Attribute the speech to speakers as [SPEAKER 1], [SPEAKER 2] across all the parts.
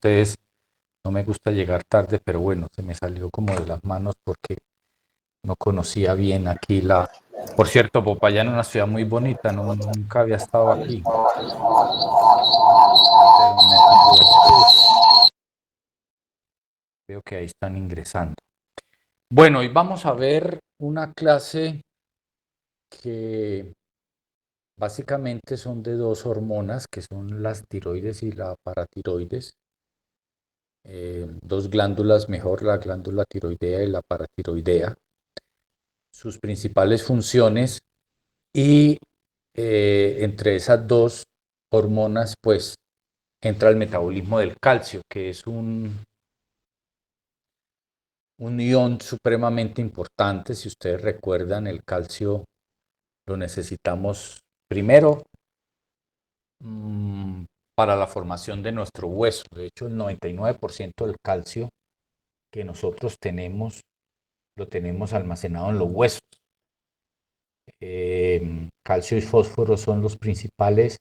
[SPEAKER 1] ustedes, no me gusta llegar tarde, pero bueno, se me salió como de las manos porque no conocía bien aquí la... Por cierto, Popayán es una ciudad muy bonita, nunca había estado aquí, pero me tocó... Veo que ahí están ingresando. Bueno, hoy vamos a ver una clase que básicamente son de dos hormonas, que son las tiroides y la paratiroides. Dos glándulas mejor, la glándula tiroidea y la paratiroidea, sus principales funciones y entre esas dos hormonas pues entra el metabolismo del calcio, que es un ion supremamente importante. Si ustedes recuerdan, el calcio lo necesitamos primero mmm, para la formación de nuestro hueso. De hecho, el 99% del calcio que nosotros tenemos lo tenemos almacenado en los huesos. Calcio y fósforo son los principales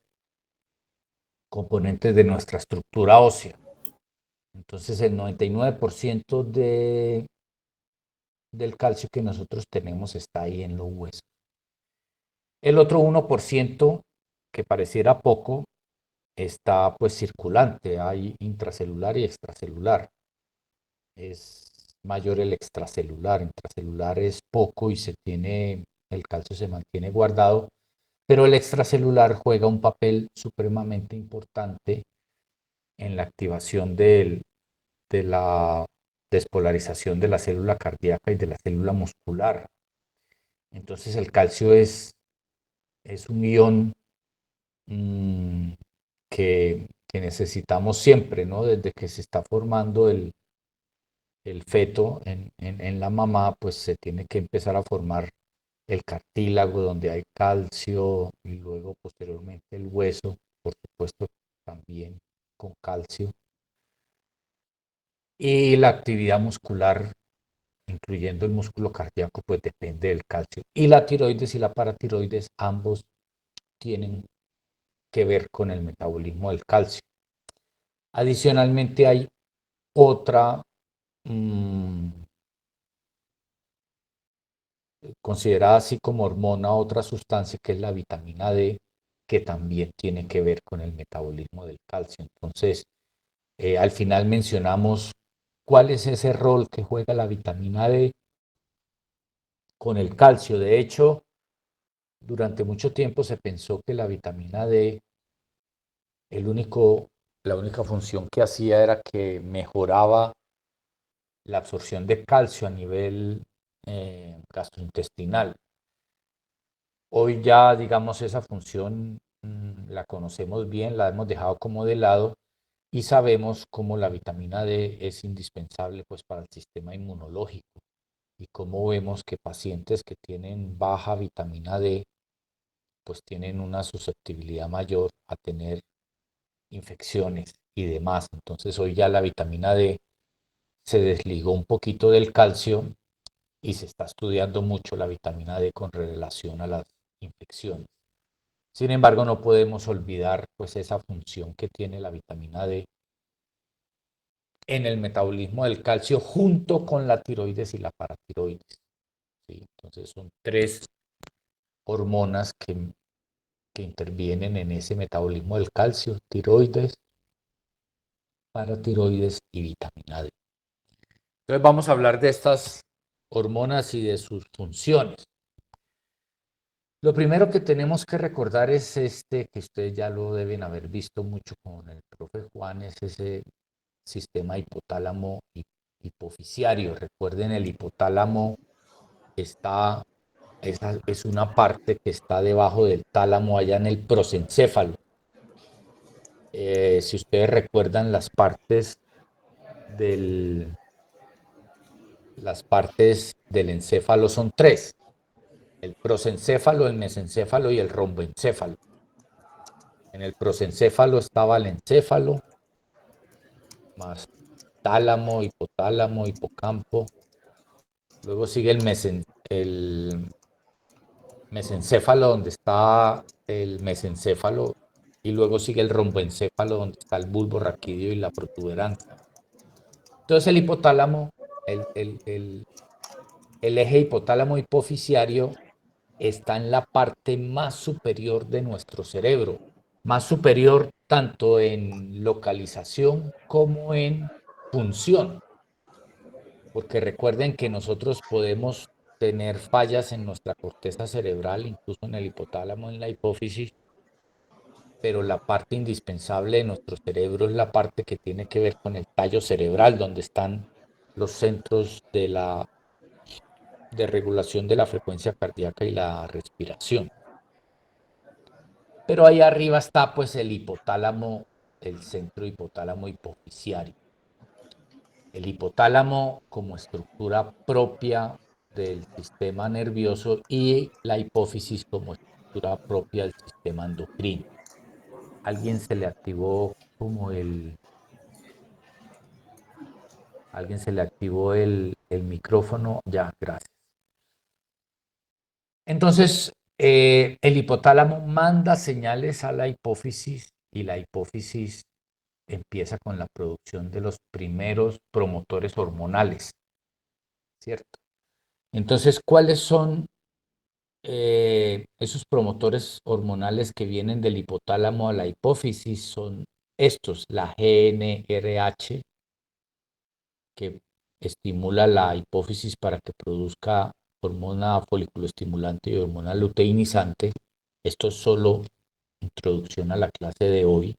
[SPEAKER 1] componentes de nuestra estructura ósea. Entonces el 99% del calcio que nosotros tenemos está ahí en los huesos. El otro 1%, que pareciera poco, está pues circulante, hay intracelular y extracelular. Es mayor el extracelular, intracelular es poco y el calcio se mantiene guardado, pero el extracelular juega un papel supremamente importante en la activación de la despolarización de la célula cardíaca y de la célula muscular. Entonces el calcio es un ion mmm, que necesitamos siempre, ¿no? Desde que se está formando el feto en la mamá, pues se tiene que empezar a formar el cartílago donde hay calcio y luego posteriormente el hueso, por supuesto también con calcio. Y la actividad muscular, incluyendo el músculo cardíaco, pues depende del calcio. Y la tiroides y la paratiroides, ambos tienen que ver con el metabolismo del calcio. Adicionalmente hay otra considerada así como hormona, otra sustancia que es la vitamina D, que también tiene que ver con el metabolismo del calcio. Entonces, al final mencionamos cuál es ese rol que juega la vitamina D con el calcio. De hecho, durante mucho tiempo se pensó que la vitamina D, el único, la única función que hacía era que mejoraba la absorción de calcio a nivel gastrointestinal. Hoy ya, digamos, esa función la conocemos bien, la hemos dejado como de lado y sabemos cómo la vitamina D es indispensable pues para el sistema inmunológico y cómo vemos que pacientes que tienen baja vitamina D pues tienen una susceptibilidad mayor a tener infecciones y demás. Entonces hoy ya la vitamina D se desligó un poquito del calcio y se está estudiando mucho la vitamina D con relación a las infecciones. Sin embargo, no podemos olvidar pues esa función que tiene la vitamina D en el metabolismo del calcio junto con la tiroides y la paratiroides. ¿Sí? Entonces son tres hormonas que intervienen en ese metabolismo del calcio: tiroides, paratiroides y vitamina D. Entonces vamos a hablar de estas hormonas y de sus funciones. Lo primero que tenemos que recordar es que ustedes ya lo deben haber visto mucho con el profe Juan, es ese sistema hipotálamo hipofisiario. Recuerden, el hipotálamo es una parte que está debajo del tálamo, allá en el prosencéfalo. Si ustedes recuerdan, del, las partes del encéfalo son tres: el prosencéfalo, el mesencéfalo y el romboencéfalo. En el prosencéfalo estaba el encéfalo, más tálamo, hipotálamo, hipocampo. Luego sigue el mesencéfalo, donde está el mesencéfalo, y luego sigue el romboencéfalo donde está el bulbo raquídeo y la protuberancia. Entonces el hipotálamo, el eje hipotálamo hipofisiario está en la parte más superior de nuestro cerebro, más superior tanto en localización como en función, porque recuerden que nosotros podemos tener fallas en nuestra corteza cerebral, incluso en el hipotálamo, en la hipófisis, pero la parte indispensable de nuestro cerebro es la parte que tiene que ver con el tallo cerebral, donde están los centros de regulación de la frecuencia cardíaca y la respiración. Pero ahí arriba está pues el hipotálamo, el centro hipotálamo hipofisiario. El hipotálamo como estructura propia del sistema nervioso y la hipófisis como estructura propia del sistema endocrino. Alguien se le activó como alguien se le activó el micrófono. Ya, gracias. Entonces, el hipotálamo manda señales a la hipófisis y la hipófisis empieza con la producción de los primeros promotores hormonales, ¿cierto? Entonces, ¿cuáles son esos promotores hormonales que vienen del hipotálamo a la hipófisis? Son estos, la GnRH, que estimula la hipófisis para que produzca hormona foliculoestimulante y hormona luteinizante. Esto es solo introducción a la clase de hoy.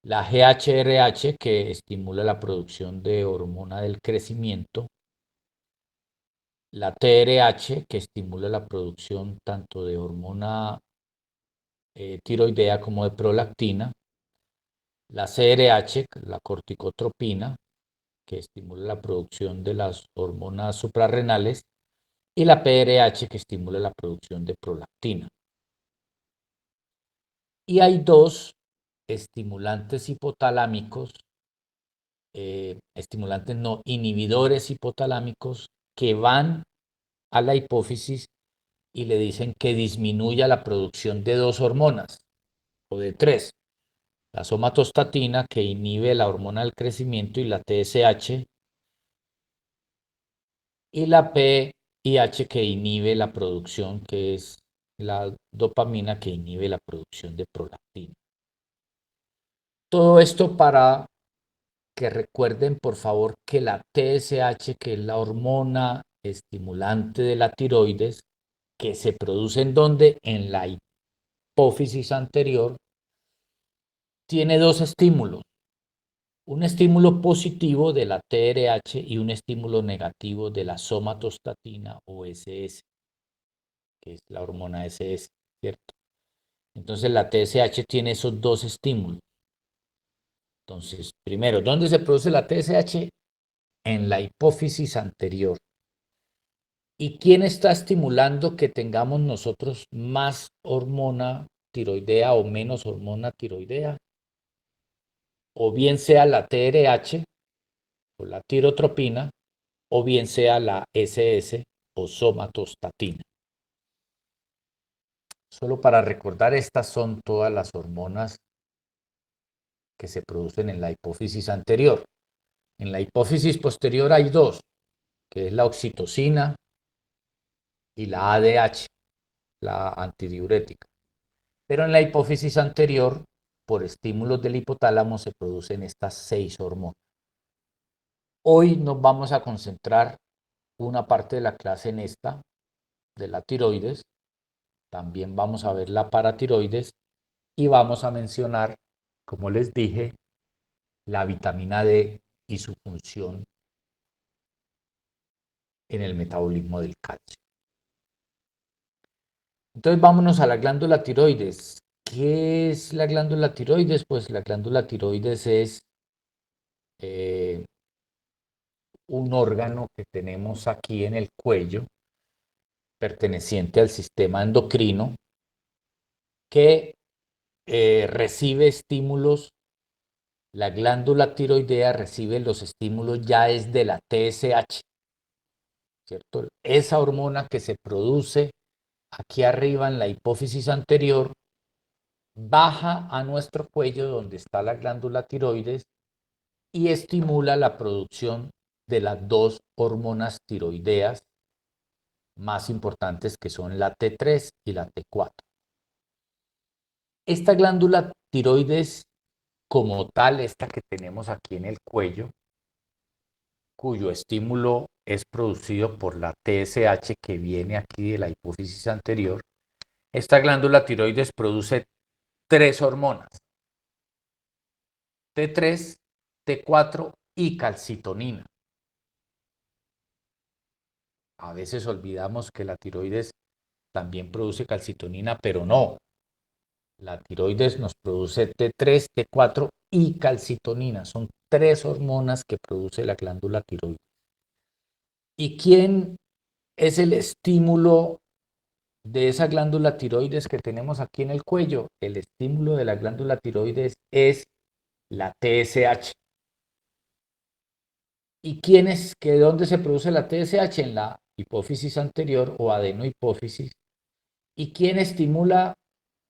[SPEAKER 1] La GHRH, que estimula la producción de hormona del crecimiento. La TRH, que estimula la producción tanto de hormona tiroidea como de prolactina. La CRH, la corticotropina, que estimula la producción de las hormonas suprarrenales. Y la PRH, que estimula la producción de prolactina. Y hay dos estimulantes hipotalámicos, estimulantes no, inhibidores hipotalámicos, que van a la hipófisis y le dicen que disminuya la producción de dos hormonas, o de tres. La somatostatina, que inhibe la hormona del crecimiento, y la TSH, y la PIH, que inhibe la producción, que es la dopamina, que inhibe la producción de prolactina. Todo esto para que recuerden, por favor, que la TSH, que es la hormona estimulante de la tiroides, que se produce en donde, en la hipófisis anterior, tiene dos estímulos. Un estímulo positivo de la TRH y un estímulo negativo de la somatostatina o SS, que es la hormona SS, ¿cierto? Entonces la TSH tiene esos dos estímulos. Entonces, primero, ¿dónde se produce la TSH? En la hipófisis anterior. ¿Y quién está estimulando que tengamos nosotros más hormona tiroidea o menos hormona tiroidea? O bien sea la TRH o la tirotropina, o bien sea la SS o somatostatina. Solo para recordar, estas son todas las hormonas que se producen en la hipófisis anterior. En la hipófisis posterior hay dos, que es la oxitocina y la ADH, la antidiurética. Pero en la hipófisis anterior, por estímulos del hipotálamo, se producen estas 6 hormonas. Hoy nos vamos a concentrar una parte de la clase en esta, de la tiroides. También vamos a ver la paratiroides y vamos a mencionar, como les dije, la vitamina D y su función en el metabolismo del calcio. Entonces vámonos a la glándula tiroides. ¿Qué es la glándula tiroides? Pues la glándula tiroides es un órgano que tenemos aquí en el cuello, perteneciente al sistema endocrino, que recibe estímulos. La glándula tiroidea recibe los estímulos ya es de la TSH, ¿cierto? Esa hormona que se produce aquí arriba en la hipófisis anterior baja a nuestro cuello donde está la glándula tiroides y estimula la producción de las dos hormonas tiroideas más importantes que son la T3 y la T4. Esta glándula tiroides como tal, esta que tenemos aquí en el cuello, cuyo estímulo es producido por la TSH que viene aquí de la hipófisis anterior, esta glándula tiroides produce tres hormonas, T3, T4 y calcitonina. A veces olvidamos que la tiroides también produce calcitonina, pero no. La tiroides nos produce T3, T4 y calcitonina. Son tres hormonas que produce la glándula tiroides. ¿Y quién es el estímulo de esa glándula tiroides que tenemos aquí en el cuello? El estímulo de la glándula tiroides es la TSH. ¿Y quién es, que dónde se produce la TSH? En la hipófisis anterior o adenohipófisis. ¿Y quién estimula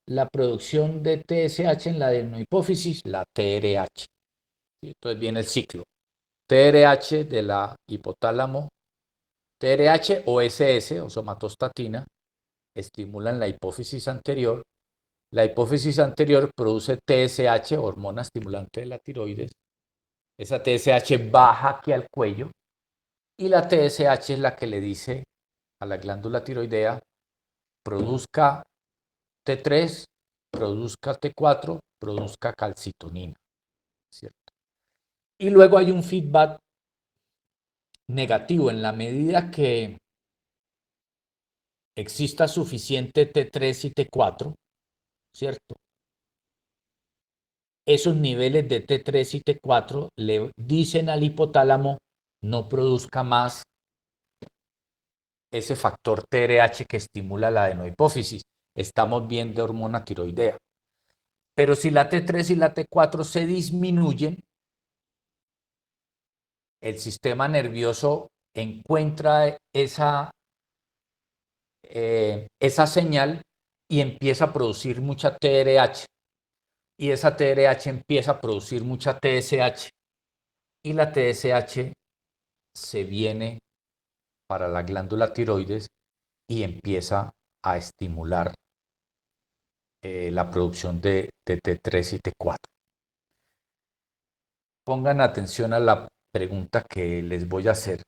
[SPEAKER 1] la producción de TSH en la adenohipófisis? La TRH. Entonces viene el ciclo. TRH de la hipotálamo, TRH o SS o somatostatina, estimulan la hipófisis anterior. La hipófisis anterior produce TSH, hormona estimulante de la tiroides. Esa TSH baja aquí al cuello y la TSH es la que le dice a la glándula tiroidea: produzca T3, produzca T4, produzca calcitonina, ¿cierto? Y luego hay un feedback negativo en la medida que exista suficiente T3 y T4, ¿cierto? Esos niveles de T3 y T4 le dicen al hipotálamo: no produzca más ese factor TRH que estimula la adenohipófisis. Estamos bien de hormona tiroidea. Pero si la T3 y la T4 se disminuyen, el sistema nervioso encuentra esa señal y empieza a producir mucha TRH. Y esa TRH empieza a producir mucha TSH. Y la TSH se viene para la glándula tiroides y empieza a estimular la producción de T3 y T4. Pongan atención a la pregunta que les voy a hacer.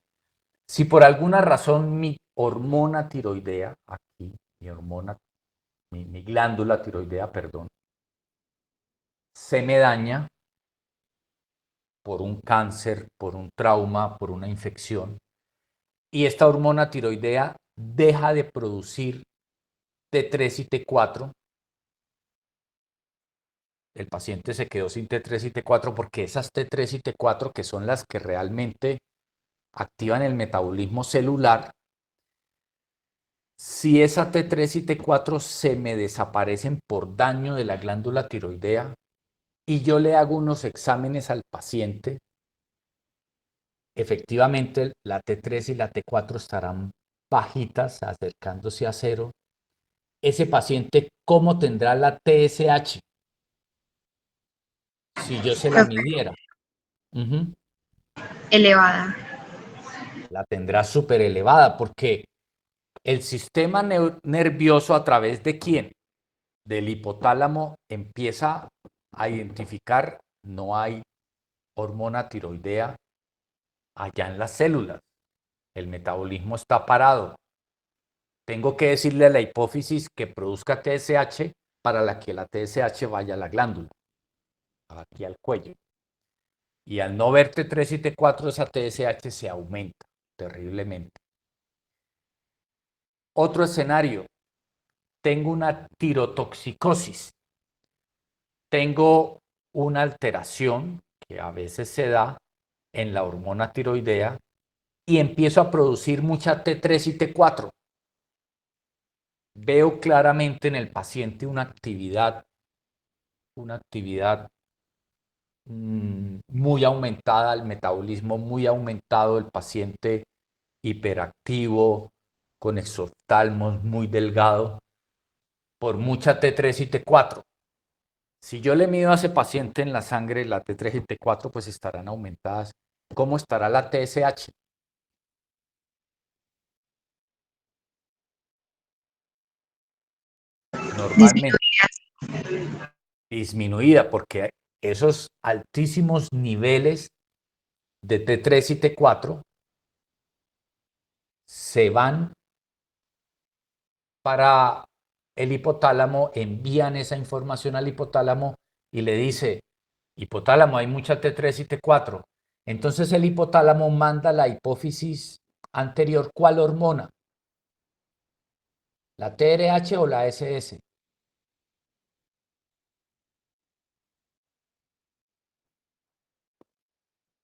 [SPEAKER 1] Si por alguna razón mi hormona tiroidea, aquí, mi glándula tiroidea, perdón, se me daña por un cáncer, por un trauma, por una infección, y esta hormona tiroidea deja de producir T3 y T4, el paciente se quedó sin T3 y T4 porque esas T3 y T4, que son las que realmente activan el metabolismo celular, si esa T3 y T4 se me desaparecen por daño de la glándula tiroidea y yo le hago unos exámenes al paciente, efectivamente la T3 y la T4 estarán bajitas, acercándose a cero. Ese paciente, ¿cómo tendrá la TSH si yo se la midiera? Uh-huh.
[SPEAKER 2] Elevada.
[SPEAKER 1] La tendrá súper elevada porque el sistema nervioso, ¿a través de quién? Del hipotálamo, empieza a identificar: no hay hormona tiroidea allá en las células, el metabolismo está parado. Tengo que decirle a la hipófisis que produzca TSH para que la TSH vaya a la glándula, aquí al cuello. Y al no ver T3 y T4, esa TSH se aumenta terriblemente. Otro escenario: tengo una tirotoxicosis, tengo una alteración que a veces se da en la hormona tiroidea y empiezo a producir mucha T3 y T4. Veo claramente en el paciente una actividad muy aumentada, el metabolismo muy aumentado, el paciente hiperactivo, con exoftalmos muy delgado, por mucha T3 y T4. Si yo le mido a ese paciente en la sangre la T3 y T4, pues estarán aumentadas. ¿Cómo estará la TSH? Normalmente disminuida, porque esos altísimos niveles de T3 y T4 se van para el hipotálamo, envían esa información al hipotálamo y le dice, hipotálamo, hay mucha T3 y T4. Entonces el hipotálamo manda la hipófisis anterior, ¿cuál hormona? ¿La TRH o la SS?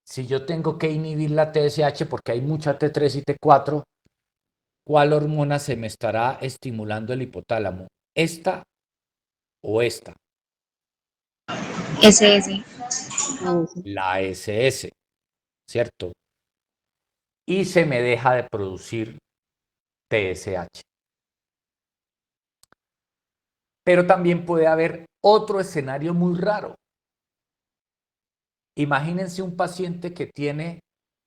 [SPEAKER 1] Si yo tengo que inhibir la TSH porque hay mucha T3 y T4, ¿cuál hormona se me estará estimulando el hipotálamo? ¿Esta o esta?
[SPEAKER 2] SS.
[SPEAKER 1] La SS, ¿cierto? Y se me deja de producir TSH. Pero también puede haber otro escenario muy raro. Imagínense un paciente que tiene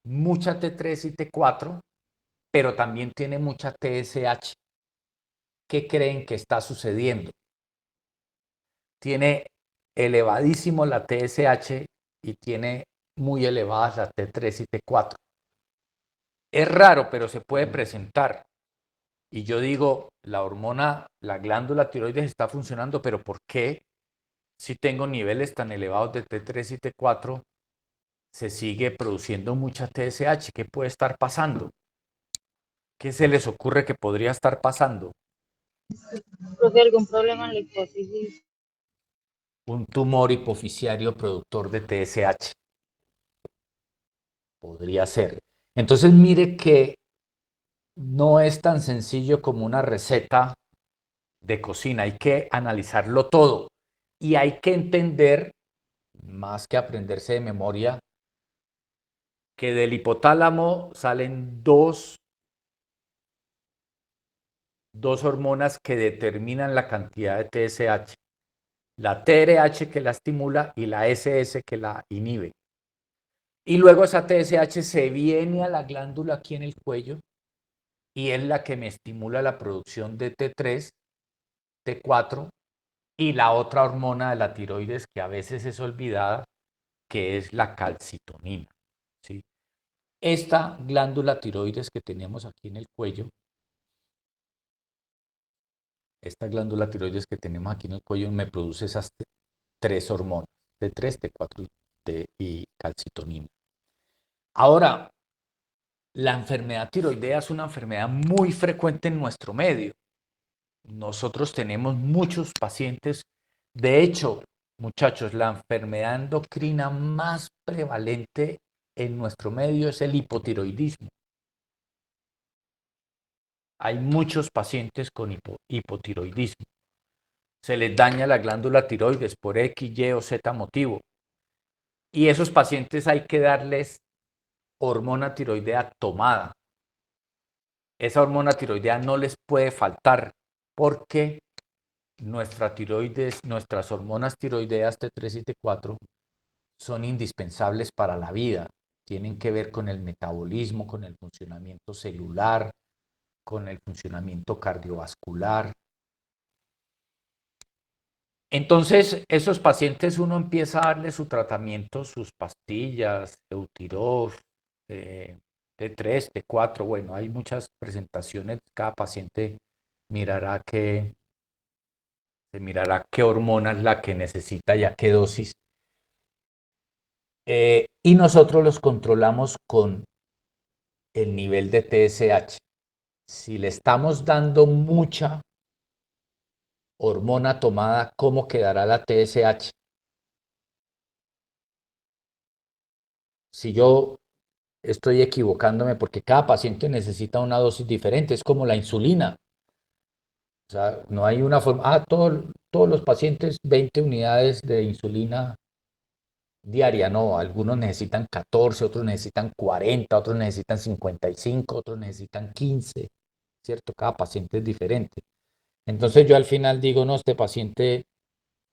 [SPEAKER 1] mucha T3 y T4, pero también tiene mucha TSH. ¿Qué creen que está sucediendo? Tiene elevadísimo la TSH y tiene muy elevadas las T3 y T4. Es raro, pero se puede presentar. Y yo digo, la hormona, la glándula tiroides está funcionando, pero ¿por qué si tengo niveles tan elevados de T3 y T4 se sigue produciendo mucha TSH? ¿Qué puede estar pasando? ¿Qué se les ocurre que podría estar pasando?
[SPEAKER 3] Creo que algún problema en la hipófisis.
[SPEAKER 1] Un tumor hipofisiario productor de TSH. Podría ser. Entonces mire que no es tan sencillo como una receta de cocina. Hay que analizarlo todo y hay que entender, más que aprenderse de memoria, que del hipotálamo salen dos hormonas que determinan la cantidad de TSH. La TRH que la estimula y la SS que la inhibe. Y luego esa TSH se viene a la glándula aquí en el cuello y es la que me estimula la producción de T3, T4 y la otra hormona de la tiroides que a veces es olvidada, que es la calcitonina. ¿Sí? Esta glándula tiroides que tenemos aquí en el cuello, esta glándula tiroides que tenemos aquí en el cuello me produce esas tres hormonas, T3, T4 y calcitonina. Ahora, la enfermedad tiroidea es una enfermedad muy frecuente en nuestro medio. Nosotros tenemos muchos pacientes. De hecho, muchachos, la enfermedad endocrina más prevalente en nuestro medio es el hipotiroidismo. Hay muchos pacientes con hipotiroidismo. Se les daña la glándula tiroides por X, Y o Z motivo. Y esos pacientes hay que darles hormona tiroidea tomada. Esa hormona tiroidea no les puede faltar porque nuestra tiroides, nuestras hormonas tiroideas T3 y T4 son indispensables para la vida. Tienen que ver con el metabolismo, con el funcionamiento celular, con el funcionamiento cardiovascular. Entonces, esos pacientes uno empieza a darle su tratamiento, sus pastillas, Eutirox, T3, T4, bueno, hay muchas presentaciones, cada paciente mirará qué, se mirará qué hormona es la que necesita y a qué dosis. Y nosotros los controlamos con el nivel de TSH. Si le estamos dando mucha hormona tomada, ¿cómo quedará la TSH? Si yo estoy equivocándome porque cada paciente necesita una dosis diferente, es como la insulina. O sea, no hay una forma, todos los pacientes 20 unidades de insulina diaria, no, algunos necesitan 14, otros necesitan 40, otros necesitan 55, otros necesitan 15, ¿cierto? Cada paciente es diferente. Entonces yo al final digo, no, este paciente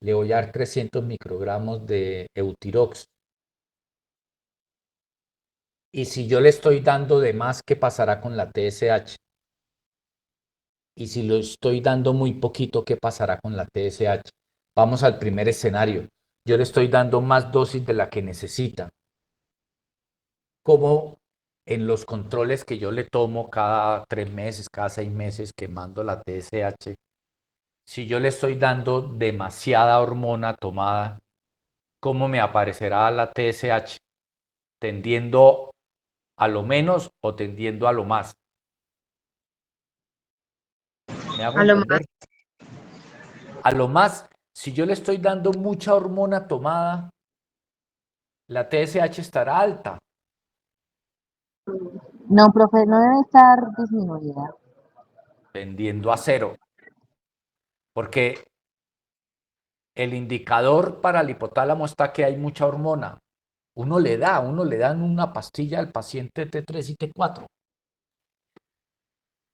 [SPEAKER 1] le voy a dar 300 microgramos de Eutirox. Y si yo le estoy dando de más, ¿qué pasará con la TSH? Y si lo estoy dando muy poquito, ¿qué pasará con la TSH? Vamos al primer escenario. Yo le estoy dando más dosis de la que necesita. Como en los controles que yo le tomo cada 3 meses, cada 6 meses, que mando la TSH, si yo le estoy dando demasiada hormona tomada, ¿cómo me aparecerá la TSH? ¿Tendiendo a lo menos o tendiendo a lo más? ¿Me hago
[SPEAKER 2] A lo más.
[SPEAKER 1] entender? A lo más, si yo le estoy dando mucha hormona tomada, la TSH estará alta,
[SPEAKER 3] No, profe, no debe estar disminuida.
[SPEAKER 1] tendiendo a cero, porque el indicador para el hipotálamo está que hay mucha hormona. Uno le dan una pastilla al paciente T3 y T4.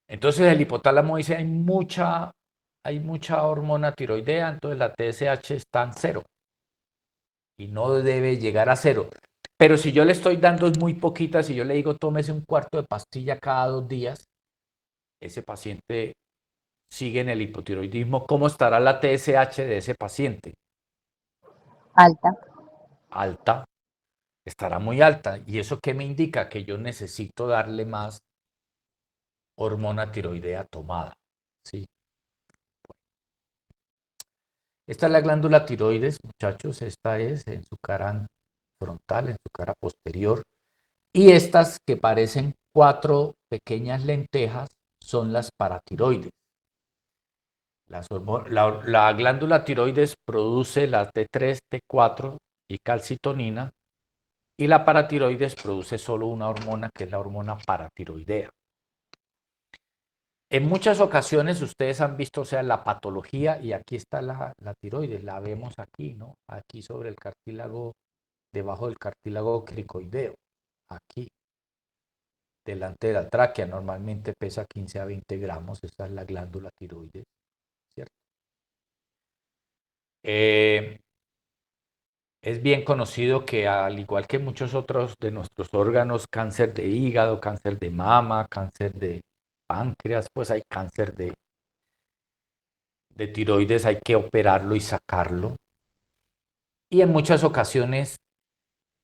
[SPEAKER 1] Entonces el hipotálamo dice hay mucha hormona tiroidea, entonces la TSH está en cero y no debe llegar a cero. Pero si yo le estoy dando muy poquita, si yo le digo tómese un cuarto de pastilla cada 2 días, ese paciente sigue en el hipotiroidismo. ¿Cómo estará la TSH de ese paciente?
[SPEAKER 3] Alta.
[SPEAKER 1] Alta, estará muy alta. ¿Y eso qué me indica? Que yo necesito darle más hormona tiroidea tomada. ¿Sí? Esta es la glándula tiroides, muchachos. Esta es en su cara frontal, en su cara posterior. Y estas que parecen 4 pequeñas lentejas son las paratiroides. La glándula tiroides produce la T3, T4 y calcitonina, y la paratiroides produce solo una hormona que es la hormona paratiroidea. En muchas ocasiones ustedes han visto, o sea, la patología, y aquí está la tiroides, la vemos aquí, ¿no? Aquí sobre el cartílago, debajo del cartílago cricoideo, aquí, delante de la tráquea, normalmente pesa 15 a 20 gramos, esta es la glándula tiroides, ¿cierto? Es bien conocido que al igual que muchos otros de nuestros órganos, cáncer de hígado, cáncer de mama, cáncer de páncreas, pues hay cáncer de tiroides, hay que operarlo y sacarlo. Y en muchas ocasiones,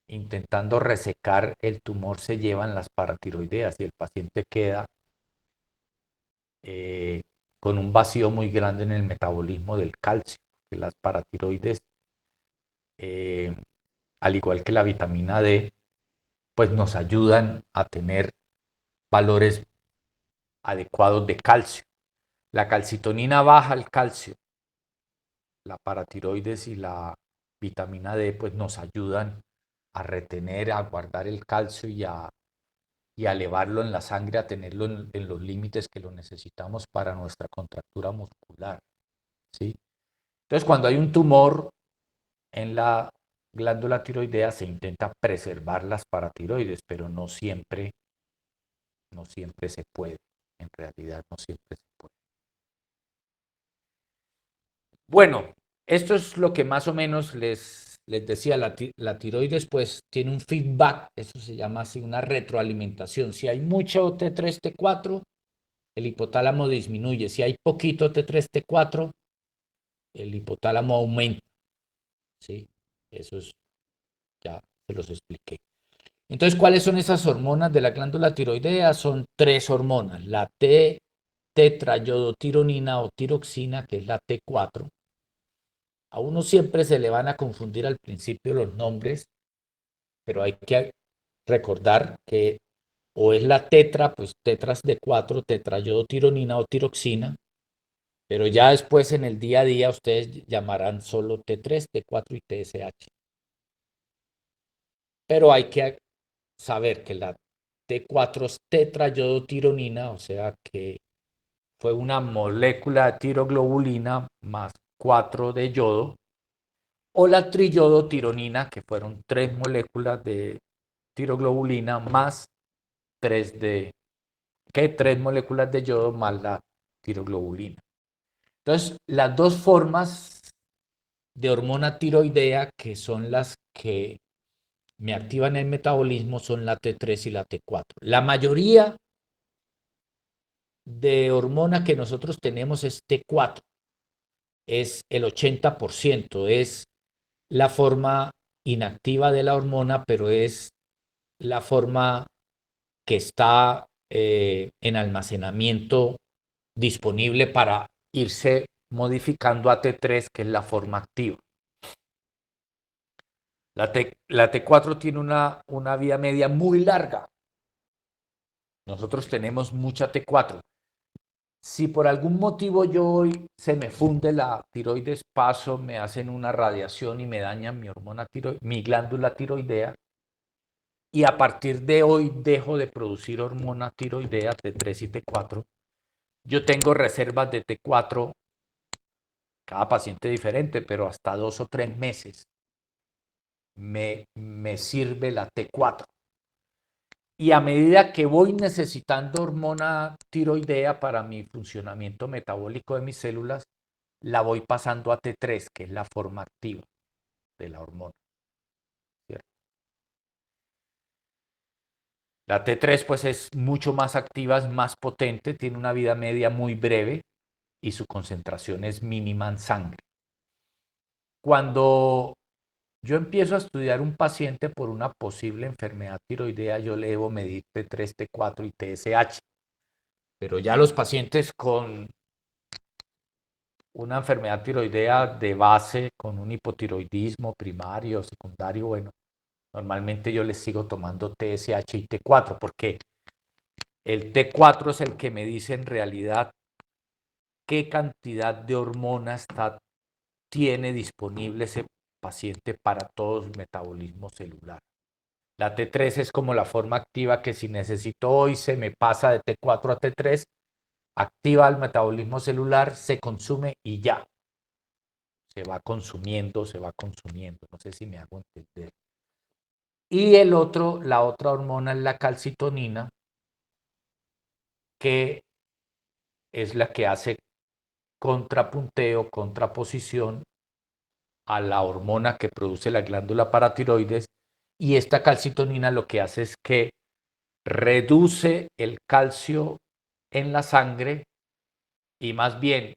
[SPEAKER 1] intentando resecar el tumor, se llevan las paratiroideas y el paciente queda eh, con un vacío muy grande en el metabolismo del calcio, que las paratiroides, eh, al igual que la vitamina D, pues nos ayudan a tener valores adecuados de calcio. La calcitonina baja el calcio, la paratiroides y la vitamina D pues nos ayudan a retener, a guardar el calcio y a elevarlo en la sangre, a tenerlo en los límites que lo necesitamos para nuestra contractura muscular. ¿Sí? Entonces, cuando hay un tumor en la glándula tiroidea, se intenta preservar las paratiroides, pero no siempre se puede. En realidad, no siempre se puede. Bueno, esto es lo que más o menos les decía. La tiroides pues tiene un feedback, eso se llama así, una retroalimentación. Si hay mucho T3, T4, el hipotálamo disminuye. Si hay poquito T3, T4, el hipotálamo aumenta. ¿Sí? Eso es, ya se los expliqué. Entonces, ¿cuáles son esas hormonas de la glándula tiroidea? Son 3 hormonas. La tetrayodotironina o tiroxina, que es la T4. A uno siempre se le van a confundir al principio los nombres, pero hay que recordar que o es la tetra, pues tetras de 4, tetrayodotironina o tiroxina, pero ya después en el día a día ustedes llamarán solo T3, T4 y TSH. Pero hay que saber que la T4 es tetrayodotironina, o sea que fue una molécula de tiroglobulina más 4 de yodo, o la triyodotironina, que fueron 3 moléculas de tiroglobulina más 3 moléculas de yodo más la tiroglobulina. Entonces, las dos formas de hormona tiroidea, que son las que me activan el metabolismo, son la T3 y la T4. La mayoría de hormona que nosotros tenemos es T4, es el 80%, es la forma inactiva de la hormona, pero es la forma que está en almacenamiento disponible para irse modificando a T3, que es la forma activa. La T4 tiene una vida media muy larga. Nosotros tenemos mucha T4. Si por algún motivo yo hoy se me funde la tiroides, paso, me hacen una radiación y me dañan mi glándula tiroidea, y a partir de hoy dejo de producir hormona tiroidea T3 y T4, yo tengo reservas de T4, cada paciente diferente, pero hasta 2 o 3 meses me sirve la T4. Y a medida que voy necesitando hormona tiroidea para mi funcionamiento metabólico de mis células, la voy pasando a T3, que es la forma activa de la hormona, ¿cierto? La T3 pues es mucho más activa, es más potente, tiene una vida media muy breve y su concentración es mínima en sangre. Cuando yo empiezo a estudiar un paciente por una posible enfermedad tiroidea, yo le debo medir T3, T4 y TSH. Pero ya los pacientes con una enfermedad tiroidea de base, con un hipotiroidismo primario, secundario, bueno, normalmente yo les sigo tomando TSH y T4, porque el T4 es el que me dice en realidad qué cantidad de hormona tiene disponible ese paciente para todo su metabolismo celular. La T3 es como la forma activa que si necesito hoy se me pasa de T4 a T3, activa el metabolismo celular, se consume y ya. Se va consumiendo, se va consumiendo. No sé si me hago entender. Y la otra hormona es la calcitonina, que es la que hace contrapunteo, contraposición a la hormona que produce la glándula paratiroides, y esta calcitonina lo que hace es que reduce el calcio en la sangre y más bien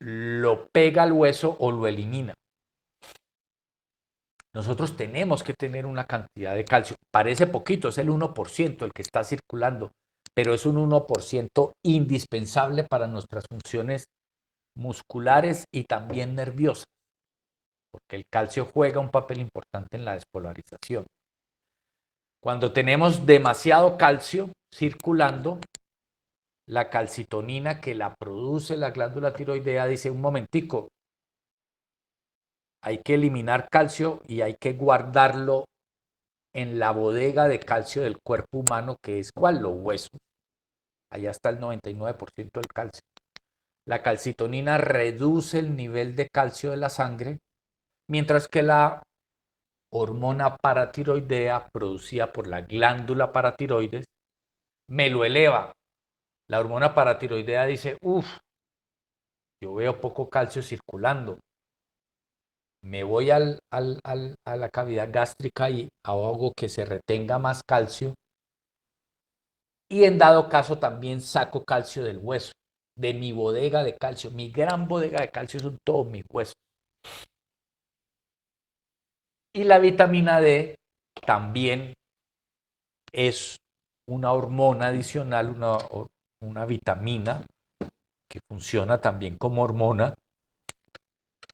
[SPEAKER 1] lo pega al hueso o lo elimina. Nosotros tenemos que tener una cantidad de calcio. Parece poquito, es el 1% el que está circulando, pero es un 1% indispensable para nuestras funciones musculares y también nerviosas, porque el calcio juega un papel importante en la despolarización. Cuando tenemos demasiado calcio circulando, la calcitonina que la produce la glándula tiroidea dice, un momentico, hay que eliminar calcio y hay que guardarlo en la bodega de calcio del cuerpo humano, que es ¿cuál? Los huesos. Allá está el 99% del calcio. La calcitonina reduce el nivel de calcio de la sangre, mientras que la hormona paratiroidea producida por la glándula paratiroides me lo eleva. La hormona paratiroidea dice, yo veo poco calcio circulando, me voy a la cavidad gástrica y hago que se retenga más calcio, y en dado caso también saco calcio del hueso, de mi bodega de calcio. Mi gran bodega de calcio son todos mis huesos. Y la vitamina D también es una hormona adicional, una vitamina que funciona también como hormona,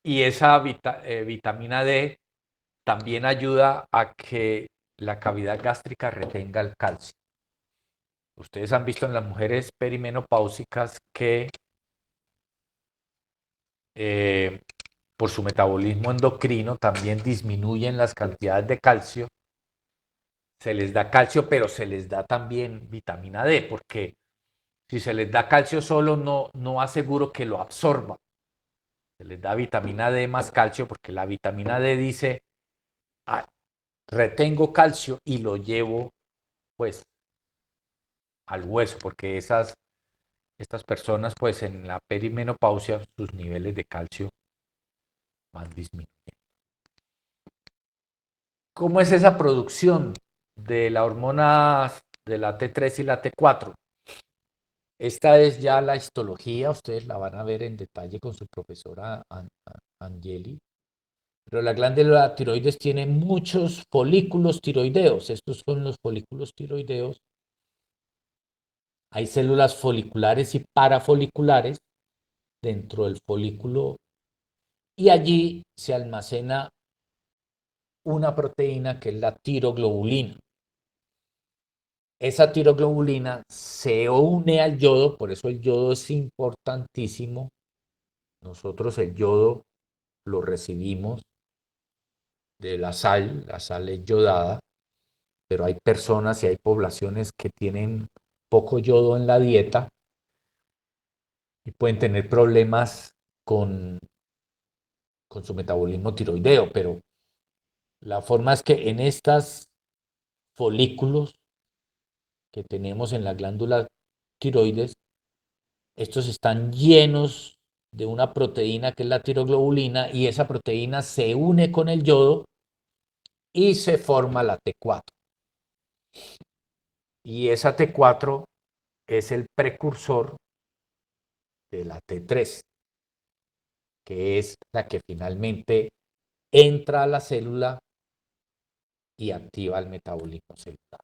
[SPEAKER 1] y esa vitamina D también ayuda a que la cavidad gástrica retenga el calcio. Ustedes han visto en las mujeres perimenopáusicas que por su metabolismo endocrino también disminuyen las cantidades de calcio. Se les da calcio, pero se les da también vitamina D, porque si se les da calcio solo, no aseguro que lo absorba. Se les da vitamina D más calcio, porque la vitamina D dice, retengo calcio y lo llevo pues al hueso, porque estas personas pues en la perimenopausia sus niveles de calcio van disminuyendo. ¿Cómo es esa producción de la hormona de la T3 y la T4? Esta es ya la histología, ustedes la van a ver en detalle con su profesora Angeli. Pero la glándula tiroides tiene muchos folículos tiroideos. Estos son los folículos tiroideos. Hay células foliculares y parafoliculares dentro del folículo y allí se almacena una proteína que es la tiroglobulina. Esa tiroglobulina se une al yodo, por eso el yodo es importantísimo. Nosotros el yodo lo recibimos de la sal es yodada, pero hay personas y hay poblaciones que tienen poco yodo en la dieta y pueden tener problemas con su metabolismo tiroideo, pero la forma es que en estos folículos que tenemos en la glándula tiroides, estos están llenos de una proteína que es la tiroglobulina y esa proteína se une con el yodo y se forma la T4. Y esa T4 es el precursor de la T3, que es la que finalmente entra a la célula y activa el metabolismo celular.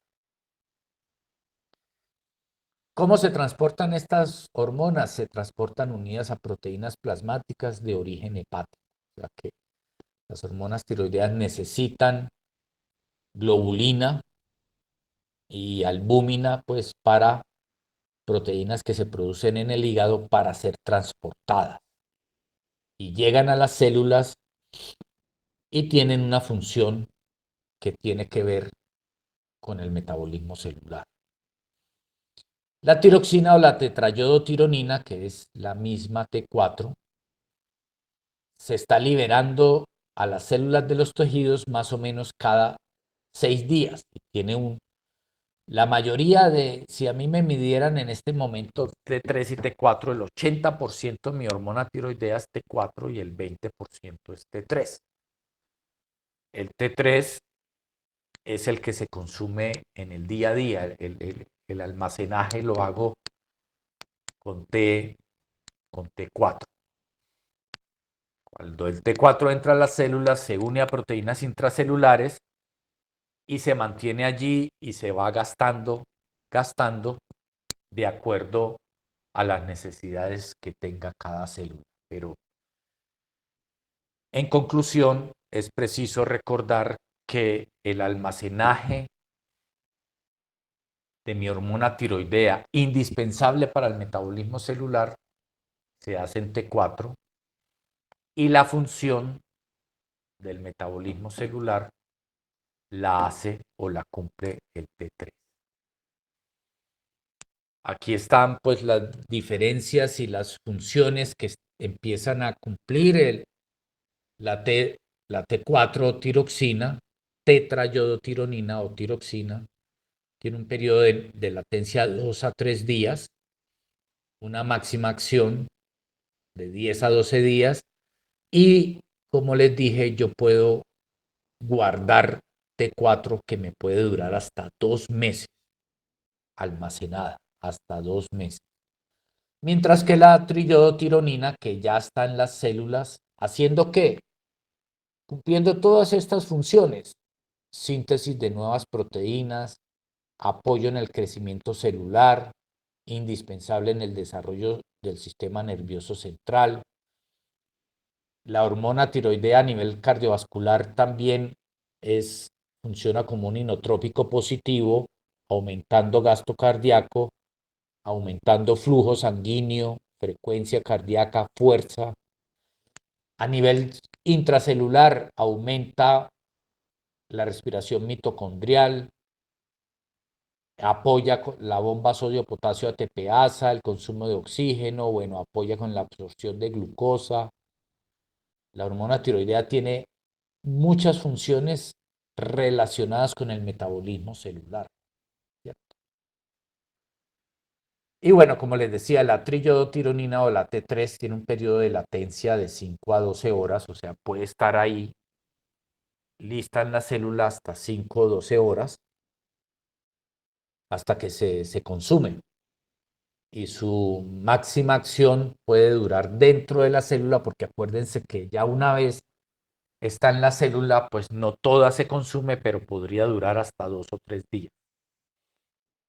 [SPEAKER 1] ¿Cómo se transportan estas hormonas? Se transportan unidas a proteínas plasmáticas de origen hepático. O sea que las hormonas tiroideas necesitan globulina y albúmina pues para proteínas que se producen en el hígado para ser transportadas y llegan a las células y tienen una función que tiene que ver con el metabolismo celular. La tiroxina o la tetrayodotironina, que es la misma T4, se está liberando a las células de los tejidos más o menos cada 6 días. Tiene la mayoría si a mí me midieran en este momento T3 y T4, el 80% de mi hormona tiroidea es T4 y el 20% es T3. El T3 es el que se consume en el día a día. El almacenaje lo hago con T4. Cuando el T4 entra a las células, se une a proteínas intracelulares y se mantiene allí y se va gastando de acuerdo a las necesidades que tenga cada célula. Pero en conclusión, es preciso recordar que el almacenaje de mi hormona tiroidea, indispensable para el metabolismo celular, se hace en T4 y la función del metabolismo celular la hace o la cumple el T3. Aquí están pues las diferencias y las funciones que empiezan a cumplir la T4 tiroxina, tetrayodotironina o tiroxina, tiene un periodo de latencia de 2 a 3 días, una máxima acción de 10 a 12 días y como les dije, yo puedo guardar T4 que me puede durar hasta 2 meses almacenada, hasta 2 meses. Mientras que la triyodotironina, que ya está en las células, ¿haciendo qué? Cumpliendo todas estas funciones, síntesis de nuevas proteínas, apoyo en el crecimiento celular, indispensable en el desarrollo del sistema nervioso central. La hormona tiroidea a nivel cardiovascular también funciona como un inotrópico positivo, aumentando gasto cardíaco, aumentando flujo sanguíneo, frecuencia cardíaca, fuerza. A nivel intracelular aumenta la respiración mitocondrial, apoya la bomba sodio-potasio ATPasa, el consumo de oxígeno, bueno, apoya con la absorción de glucosa. La hormona tiroidea tiene muchas funciones relacionadas con el metabolismo celular, ¿cierto? Y bueno, como les decía, la triiodotironina o la T3 tiene un periodo de latencia de 5 a 12 horas, o sea, puede estar ahí lista en la célula hasta 5 o 12 horas hasta que se consume. Y su máxima acción puede durar dentro de la célula, porque acuérdense que ya una vez está en la célula, pues no toda se consume, pero podría durar hasta 2 o 3 días.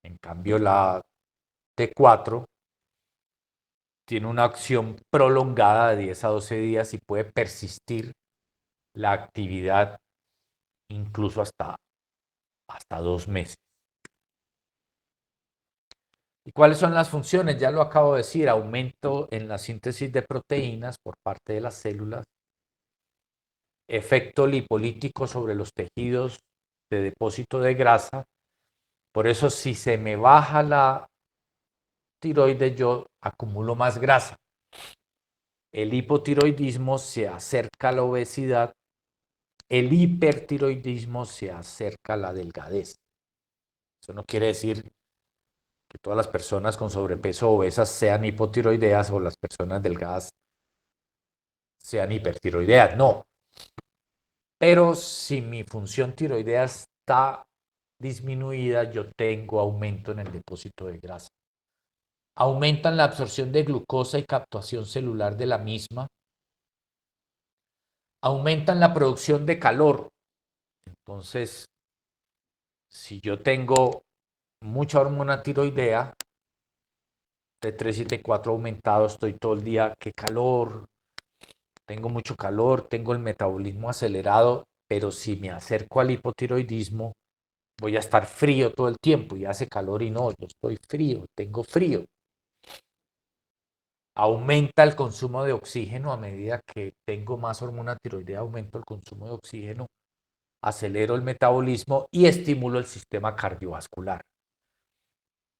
[SPEAKER 1] En cambio, la T4 tiene una acción prolongada de 10 a 12 días y puede persistir la actividad incluso hasta 2 meses. ¿Y cuáles son las funciones? Ya lo acabo de decir, aumento en la síntesis de proteínas por parte de las células, efecto lipolítico sobre los tejidos de depósito de grasa. Por eso, si se me baja la tiroides, yo acumulo más grasa. El hipotiroidismo se acerca a la obesidad, el hipertiroidismo se acerca a la delgadez. Eso no quiere decir que todas las personas con sobrepeso o obesas sean hipotiroideas o las personas delgadas sean hipertiroideas, no. Pero si mi función tiroidea está disminuida, yo tengo aumento en el depósito de grasa. Aumentan la absorción de glucosa y captación celular de la misma. Aumentan la producción de calor. Entonces, si yo tengo mucha hormona tiroidea, T3 y T4 aumentado, estoy todo el día, qué calor, tengo mucho calor, tengo el metabolismo acelerado, pero si me acerco al hipotiroidismo, voy a estar frío todo el tiempo y hace calor y no, yo estoy frío, tengo frío. Aumenta el consumo de oxígeno a medida que tengo más hormona tiroidea, aumento el consumo de oxígeno, acelero el metabolismo y estimulo el sistema cardiovascular.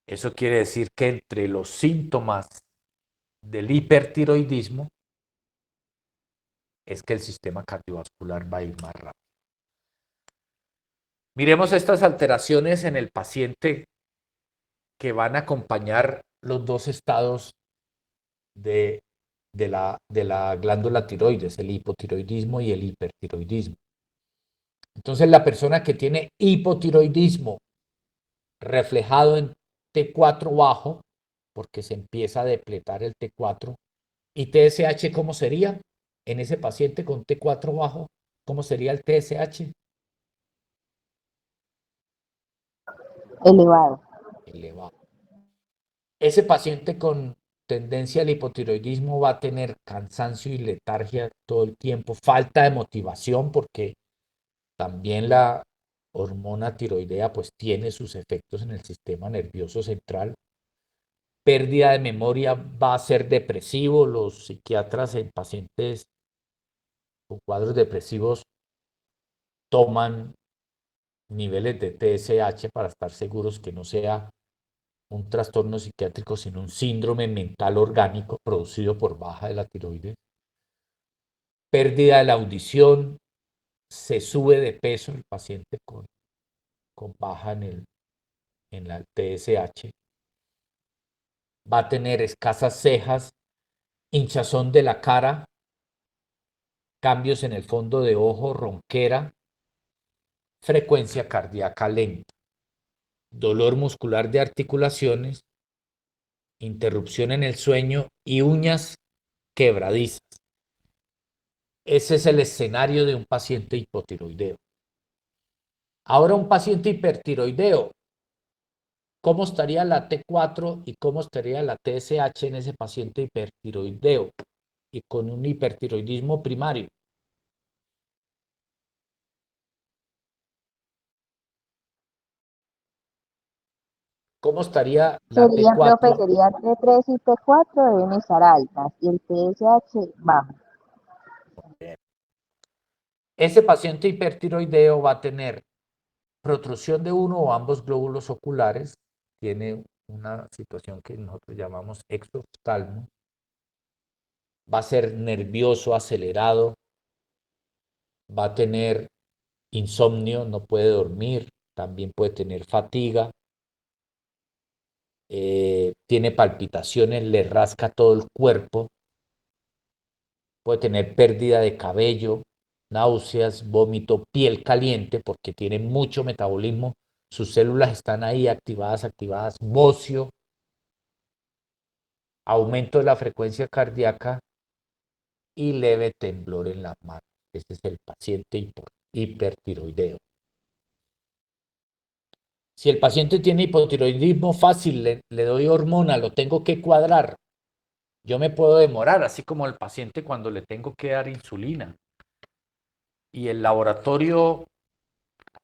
[SPEAKER 1] Eso quiere decir que entre los síntomas del hipertiroidismo es que el sistema cardiovascular va a ir más rápido. Miremos estas alteraciones en el paciente que van a acompañar los dos estados de la glándula tiroides, el hipotiroidismo y el hipertiroidismo. Entonces, la persona que tiene hipotiroidismo reflejado en T4 bajo, porque se empieza a depletar el T4, y TSH, ¿cómo sería? En ese paciente con T4 bajo, ¿cómo sería el TSH?
[SPEAKER 3] Elevado.
[SPEAKER 1] Elevado. Ese paciente con tendencia al hipotiroidismo va a tener cansancio y letargia todo el tiempo, falta de motivación, porque también la hormona tiroidea pues tiene sus efectos en el sistema nervioso central. Pérdida de memoria, va a ser depresivo. Los psiquiatras en pacientes con cuadros depresivos toman niveles de TSH para estar seguros que no sea un trastorno psiquiátrico, sino un síndrome mental orgánico producido por baja de la tiroides. Pérdida de la audición, se sube de peso el paciente con baja en la TSH. Va a tener escasas cejas, hinchazón de la cara, cambios en el fondo de ojo, ronquera, frecuencia cardíaca lenta, dolor muscular de articulaciones, interrupción en el sueño y uñas quebradizas. Ese es el escenario de un paciente hipotiroideo. Ahora, un paciente hipertiroideo, ¿cómo estaría la T4 y cómo estaría la TSH en ese paciente hipertiroideo y con un hipertiroidismo primario? ¿Cómo estaría la
[SPEAKER 3] Sería, profe,
[SPEAKER 1] T4?
[SPEAKER 3] sería T3 y T4 deben estar altas y el TSH bajo.
[SPEAKER 1] Ese paciente hipertiroideo va a tener protrusión de uno o ambos glóbulos oculares, tiene una situación que nosotros llamamos exoftalmo, va a ser nervioso, acelerado, va a tener insomnio, no puede dormir, también puede tener fatiga, tiene palpitaciones, le rasca todo el cuerpo, puede tener pérdida de cabello, náuseas, vómito, piel caliente, porque tiene mucho metabolismo, sus células están ahí activadas, bocio, aumento de la frecuencia cardíaca y leve temblor en las manos. Este es el paciente hipertiroideo. Si el paciente tiene hipotiroidismo fácil, le doy hormona, lo tengo que cuadrar. Yo me puedo demorar, así como el paciente cuando le tengo que dar insulina. Y el laboratorio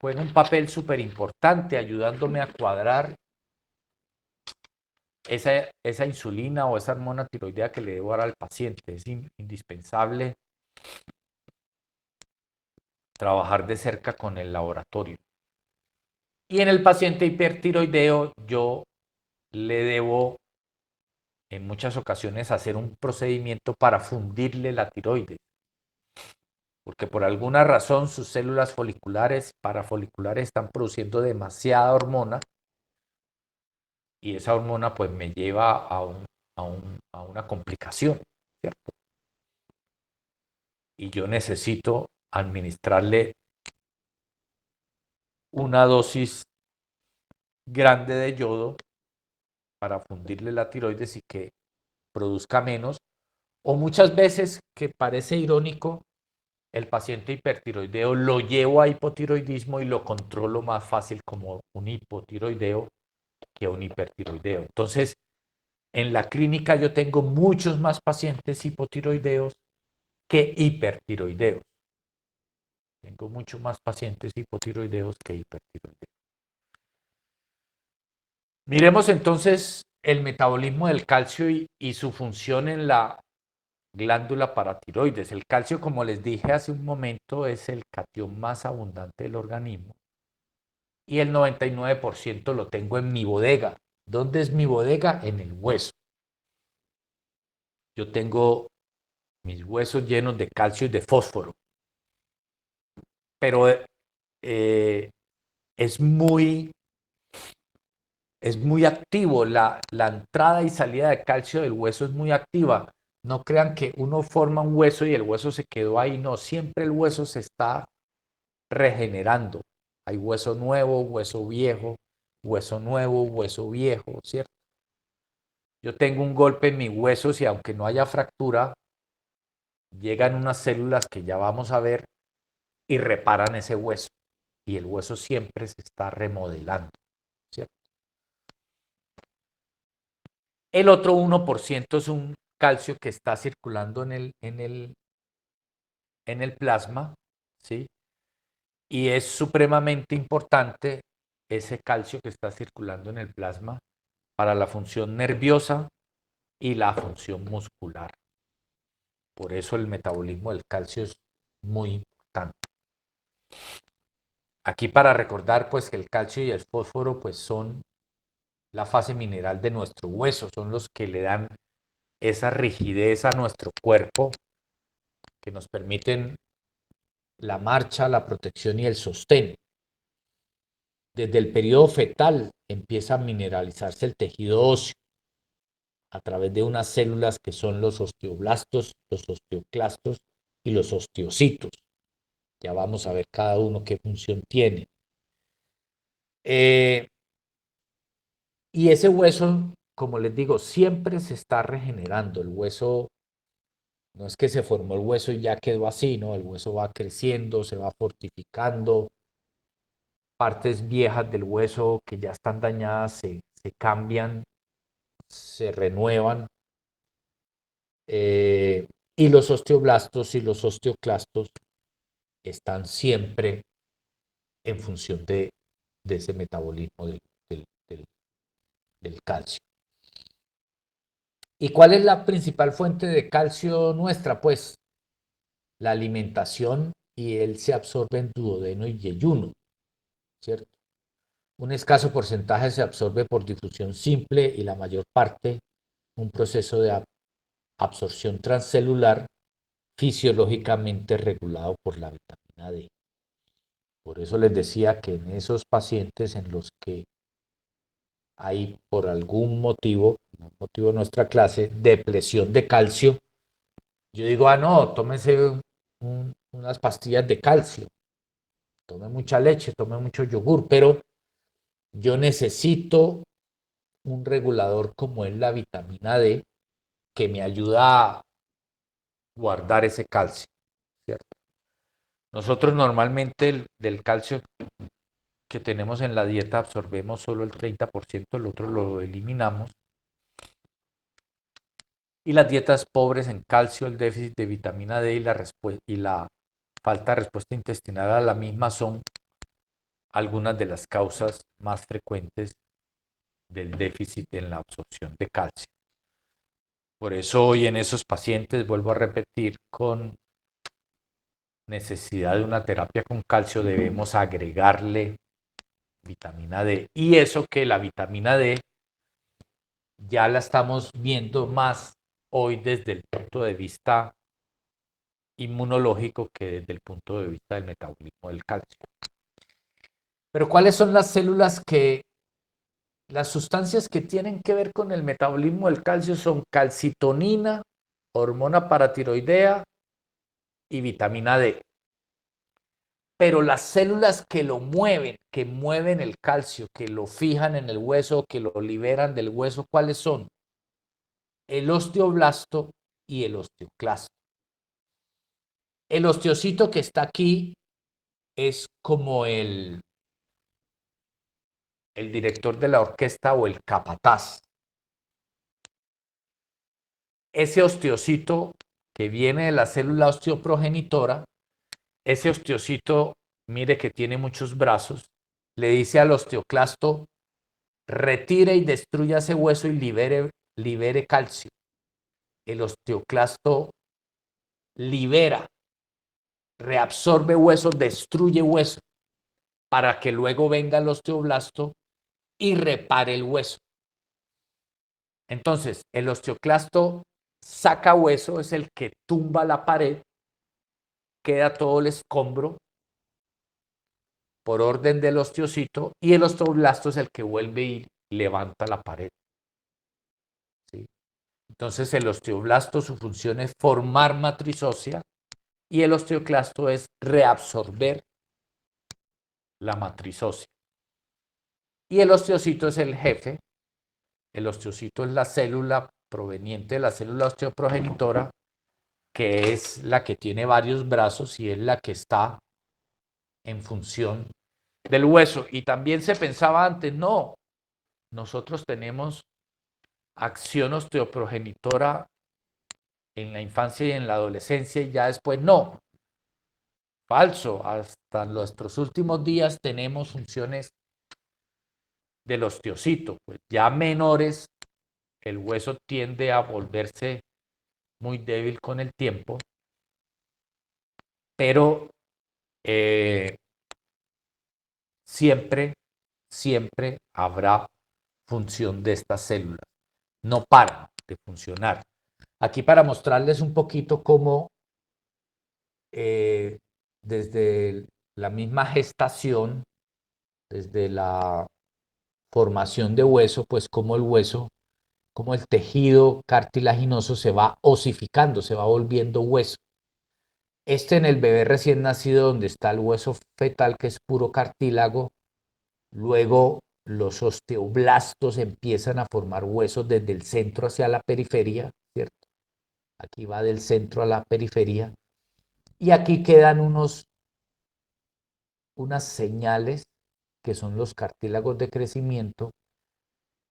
[SPEAKER 1] juega un papel súper importante ayudándome a cuadrar esa insulina o esa hormona tiroidea que le debo dar al paciente. Es indispensable trabajar de cerca con el laboratorio. Y en el paciente hipertiroideo yo le debo en muchas ocasiones hacer un procedimiento para fundirle la tiroides, porque por alguna razón sus células foliculares, parafoliculares están produciendo demasiada hormona y esa hormona pues me lleva a una complicación, ¿cierto? Y yo necesito administrarle una dosis grande de yodo para fundirle la tiroides y que produzca menos, o muchas veces, que parece irónico, el paciente hipertiroideo lo llevo a hipotiroidismo y lo controlo más fácil como un hipotiroideo que un hipertiroideo. Entonces, en la clínica yo tengo muchos más pacientes hipotiroideos que hipertiroideos. Tengo muchos más pacientes hipotiroideos que hipertiroideos. Miremos entonces el metabolismo del calcio y su función en la glándula paratiroides. El calcio, como les dije hace un momento, es el catión más abundante del organismo y el 99% lo tengo en mi bodega. ¿Dónde es mi bodega? En el hueso. Yo tengo mis huesos llenos de calcio y de fósforo, pero es muy activo, la entrada y salida de calcio del hueso es muy activa. No crean que uno forma un hueso y el hueso se quedó ahí, no, siempre el hueso se está regenerando. Hay hueso nuevo, hueso viejo, hueso nuevo, hueso viejo, ¿cierto? Yo tengo un golpe en mis huesos y aunque no haya fractura, llegan unas células que ya vamos a ver y reparan ese hueso. Y el hueso siempre se está remodelando, ¿cierto? El otro 1% es un calcio que está circulando en el plasma, ¿sí? Y es supremamente importante ese calcio que está circulando en el plasma para la función nerviosa y la función muscular. Por eso el metabolismo del calcio es muy importante. Aquí para recordar pues que el calcio y el fósforo pues son la fase mineral de nuestro hueso, son los que le dan esa rigidez a nuestro cuerpo, que nos permiten la marcha, la protección y el sostén. Desde el periodo fetal empieza a mineralizarse el tejido óseo a través de unas células que son los osteoblastos, los osteoclastos y los osteocitos. Ya vamos a ver cada uno qué función tiene. Y ese hueso, como les digo, siempre se está regenerando. El hueso, no es que se formó el hueso y ya quedó así, ¿no? El hueso va creciendo, se va fortificando. Partes viejas del hueso que ya están dañadas se cambian, se renuevan. Y los osteoblastos y los osteoclastos están siempre en función de ese metabolismo del calcio. ¿Y cuál es la principal fuente de calcio nuestra? Pues la alimentación, y él se absorbe en duodeno y yeyuno, ¿cierto? Un escaso porcentaje se absorbe por difusión simple y la mayor parte un proceso de absorción transcelular fisiológicamente regulado por la vitamina D. Por eso les decía que en esos pacientes en los que hay por algún motivo de nuestra clase, depresión de calcio, yo digo, ah, no, tómese unas pastillas de calcio, tome mucha leche, tome mucho yogur, pero yo necesito un regulador como es la vitamina D que me ayuda a guardar ese calcio, ¿cierto? Nosotros normalmente del calcio que tenemos en la dieta absorbemos solo el 30%, el otro lo eliminamos. Y las dietas pobres en calcio, el déficit de vitamina D y la falta de respuesta intestinal a la misma son algunas de las causas más frecuentes del déficit en la absorción de calcio. Por eso hoy en esos pacientes, vuelvo a repetir, con necesidad de una terapia con calcio debemos agregarle vitamina D. Y eso que la vitamina D ya la estamos viendo más hoy desde el punto de vista inmunológico que desde el punto de vista del metabolismo del calcio. Pero ¿cuáles son las sustancias que tienen que ver con el metabolismo del calcio? Son calcitonina, hormona paratiroidea y vitamina D. Pero las células que lo mueven, que mueven el calcio, que lo fijan en el hueso, que lo liberan del hueso, ¿cuáles son? El osteoblasto y el osteoclasto. El osteocito que está aquí es como el director de la orquesta o el capataz. Ese osteocito que viene de la célula osteoprogenitora, ese osteocito, mire que tiene muchos brazos, le dice al osteoclasto, retire y destruya ese hueso y libere calcio. El osteoclasto libera, reabsorbe hueso, destruye hueso, para que luego venga el osteoblasto y repare el hueso. Entonces, el osteoclasto saca hueso, es el que tumba la pared, queda todo el escombro por orden del osteocito y el osteoblasto es el que vuelve y levanta la pared. ¿Sí? Entonces, el osteoblasto, su función es formar matriz ósea y el osteoclasto es reabsorber la matriz ósea. Y el osteocito es el jefe. El osteocito es la célula proveniente de la célula osteoprogenitora, que es la que tiene varios brazos y es la que está en función del hueso. Y también se pensaba antes, no, nosotros tenemos acción osteoprogenitora en la infancia y en la adolescencia y ya después no. Falso, hasta nuestros últimos días tenemos funciones del osteocito, pues ya menores el hueso tiende a volverse muy débil con el tiempo, pero siempre, siempre habrá función de estas células. No paran de funcionar. Aquí para mostrarles un poquito cómo desde la misma gestación, desde la formación de hueso, pues como el hueso, como el tejido cartilaginoso se va osificando, se va volviendo hueso. En el bebé recién nacido, donde está el hueso fetal, que es puro cartílago, luego los osteoblastos empiezan a formar huesos desde el centro hacia la periferia, ¿cierto? Aquí va del centro a la periferia. Y aquí quedan unas señales que son los cartílagos de crecimiento,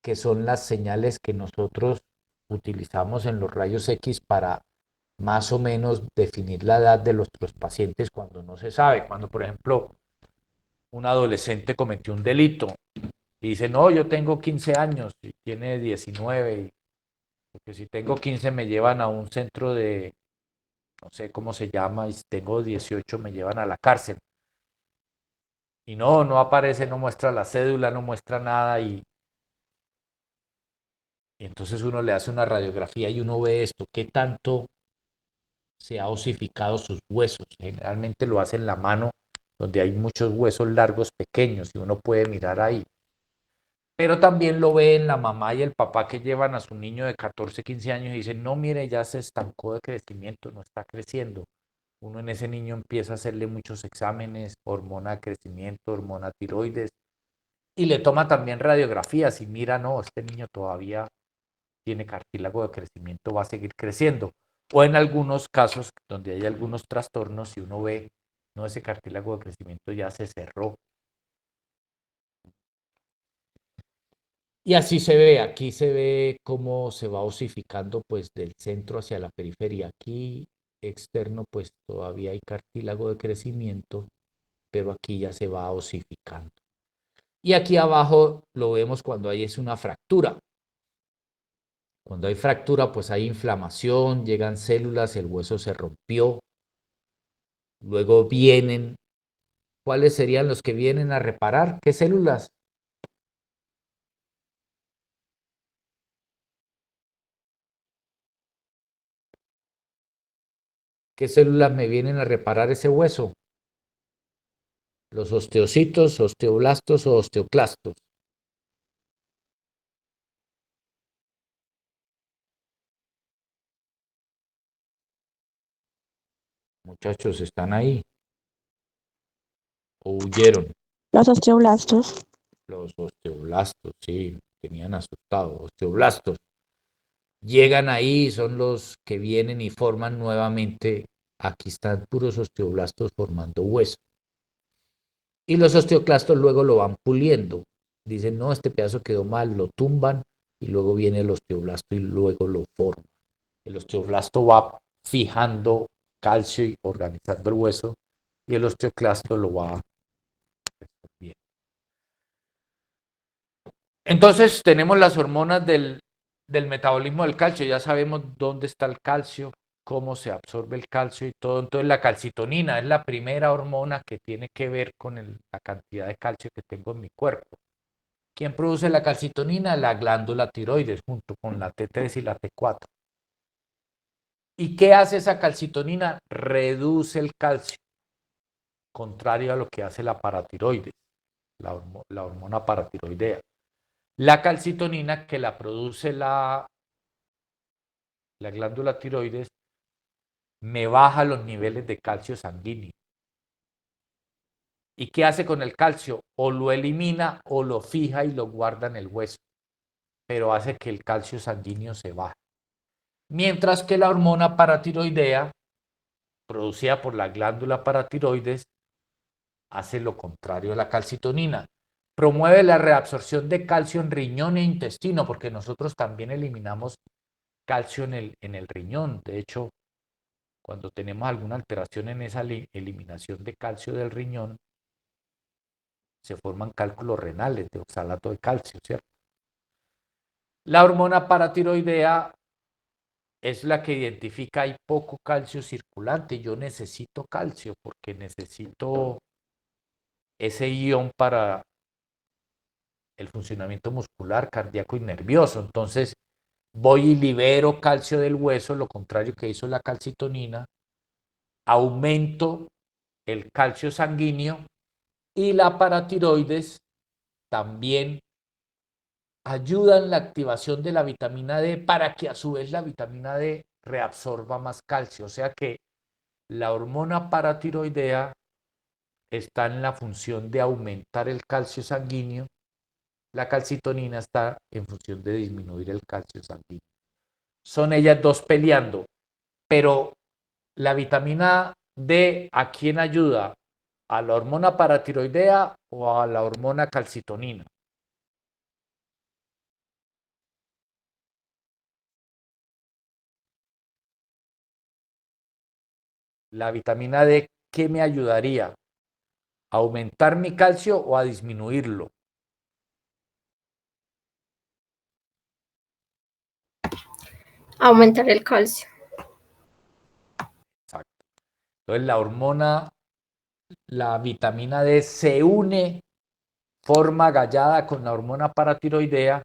[SPEAKER 1] que son las señales que nosotros utilizamos en los rayos X para más o menos definir la edad de nuestros pacientes cuando no se sabe. Cuando, por ejemplo, un adolescente cometió un delito y dice, no, yo tengo 15 años y tiene 19, porque si tengo 15 me llevan a un centro de, no sé cómo se llama, y si tengo 18 me llevan a la cárcel. Y no aparece, no muestra la cédula, no muestra nada y entonces uno le hace una radiografía y uno ve esto, qué tanto se ha osificado sus huesos. Generalmente lo hace en la mano, donde hay muchos huesos largos pequeños y uno puede mirar ahí. Pero también lo ven la mamá y el papá que llevan a su niño de 14, 15 años y dicen, no, mire, ya se estancó de crecimiento, no está creciendo. Uno en ese niño empieza a hacerle muchos exámenes, hormona de crecimiento, hormona tiroides, y le toma también radiografías y mira, no, este niño todavía tiene cartílago de crecimiento, va a seguir creciendo. O en algunos casos donde hay algunos trastornos, si uno ve, no, ese cartílago de crecimiento ya se cerró. Y así se ve, aquí se ve cómo se va osificando pues del centro hacia la periferia. Aquí externo pues todavía hay cartílago de crecimiento, pero aquí ya se va osificando. Y aquí abajo lo vemos cuando hay es una fractura. Cuando hay fractura pues hay inflamación, llegan células, el hueso se rompió. Luego vienen, ¿cuáles serían los que vienen a reparar? ¿Qué células? ¿Qué células me vienen a reparar ese hueso? Los osteocitos, osteoblastos o osteoclastos. Muchachos, ¿están ahí? ¿O huyeron?
[SPEAKER 4] Los osteoblastos.
[SPEAKER 1] Los osteoblastos, sí, tenían asustado. Osteoblastos. Llegan ahí, son los que vienen y forman nuevamente. Aquí están puros osteoblastos formando hueso. Y los osteoclastos luego lo van puliendo. Dicen, no, este pedazo quedó mal, lo tumban y luego viene el osteoblasto y luego lo forman. El osteoblasto va fijando calcio y organizando el hueso y el osteoclasto lo va bien. Entonces tenemos las hormonas del metabolismo del calcio, ya sabemos dónde está el calcio, cómo se absorbe el calcio y todo. Entonces la calcitonina es la primera hormona que tiene que ver con la cantidad de calcio que tengo en mi cuerpo. ¿Quién produce la calcitonina? La glándula tiroides junto con la T3 y la T4. ¿Y qué hace esa calcitonina? Reduce el calcio, contrario a lo que hace la paratiroides, la hormona paratiroidea. La calcitonina que la produce la glándula tiroides me baja los niveles de calcio sanguíneo. ¿Y qué hace con el calcio? O lo elimina o lo fija y lo guarda en el hueso, pero hace que el calcio sanguíneo se baje. Mientras que la hormona paratiroidea, producida por la glándula paratiroides, hace lo contrario a la calcitonina. Promueve la reabsorción de calcio en riñón e intestino, porque nosotros también eliminamos calcio en el riñón. De hecho, cuando tenemos alguna alteración en esa eliminación de calcio del riñón, se forman cálculos renales de oxalato de calcio, ¿cierto? La hormona paratiroidea es la que identifica hay poco calcio circulante. Yo necesito calcio porque necesito ese ion para el funcionamiento muscular, cardíaco y nervioso. Entonces, voy y libero calcio del hueso, lo contrario que hizo la calcitonina, aumento el calcio sanguíneo y la paratiroides también ayuda en la activación de la vitamina D para que a su vez la vitamina D reabsorba más calcio. O sea que la hormona paratiroidea está en la función de aumentar el calcio sanguíneo, la calcitonina está en función de disminuir el calcio sanguíneo. Son ellas dos peleando, pero la vitamina D, ¿a quién ayuda? ¿A la hormona paratiroidea o a la hormona calcitonina? La vitamina D, ¿qué me ayudaría? ¿A aumentar mi calcio o a disminuirlo?
[SPEAKER 2] Aumentar el calcio.
[SPEAKER 1] Exacto. Entonces la vitamina D se une, forma gallada con la hormona paratiroidea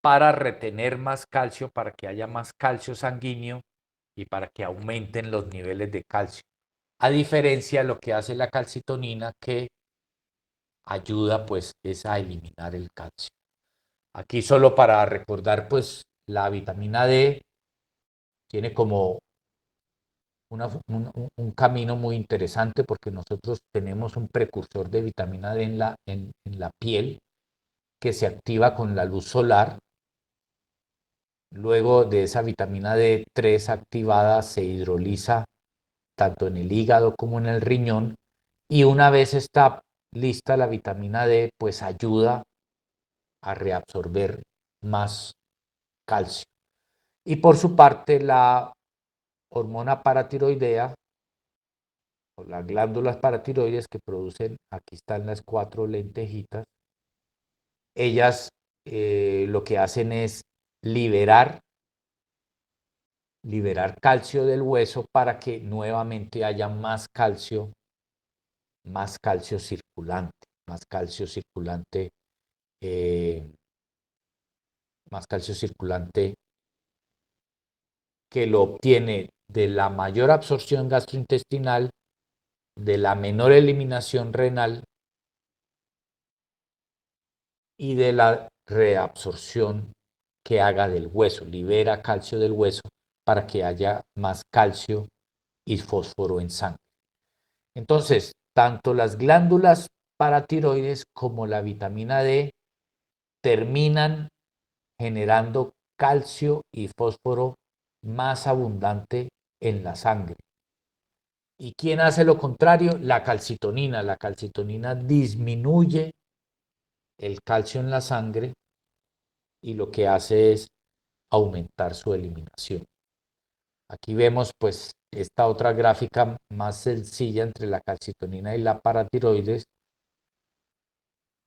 [SPEAKER 1] para retener más calcio, para que haya más calcio sanguíneo y para que aumenten los niveles de calcio. A diferencia de lo que hace la calcitonina, que ayuda pues es a eliminar el calcio. Aquí solo para recordar pues la vitamina D tiene como un camino muy interesante porque nosotros tenemos un precursor de vitamina D en la piel que se activa con la luz solar. Luego de esa vitamina D3 activada se hidroliza tanto en el hígado como en el riñón y una vez está lista la vitamina D, pues ayuda a reabsorber más calcio. Y por su parte, la hormona paratiroidea o las glándulas paratiroides que producen, aquí están las 4 lentejitas, ellas lo que hacen es liberar calcio del hueso para que nuevamente haya más calcio circulante, eh, más calcio circulante que lo obtiene de la mayor absorción gastrointestinal, de la menor eliminación renal y de la reabsorción que haga del hueso, libera calcio del hueso para que haya más calcio y fósforo en sangre. Entonces, tanto las glándulas paratiroides como la vitamina D terminan generando calcio y fósforo más abundante en la sangre. ¿Y quién hace lo contrario? La calcitonina. La calcitonina disminuye el calcio en la sangre y lo que hace es aumentar su eliminación. Aquí vemos pues esta otra gráfica más sencilla entre la calcitonina y la paratiroides.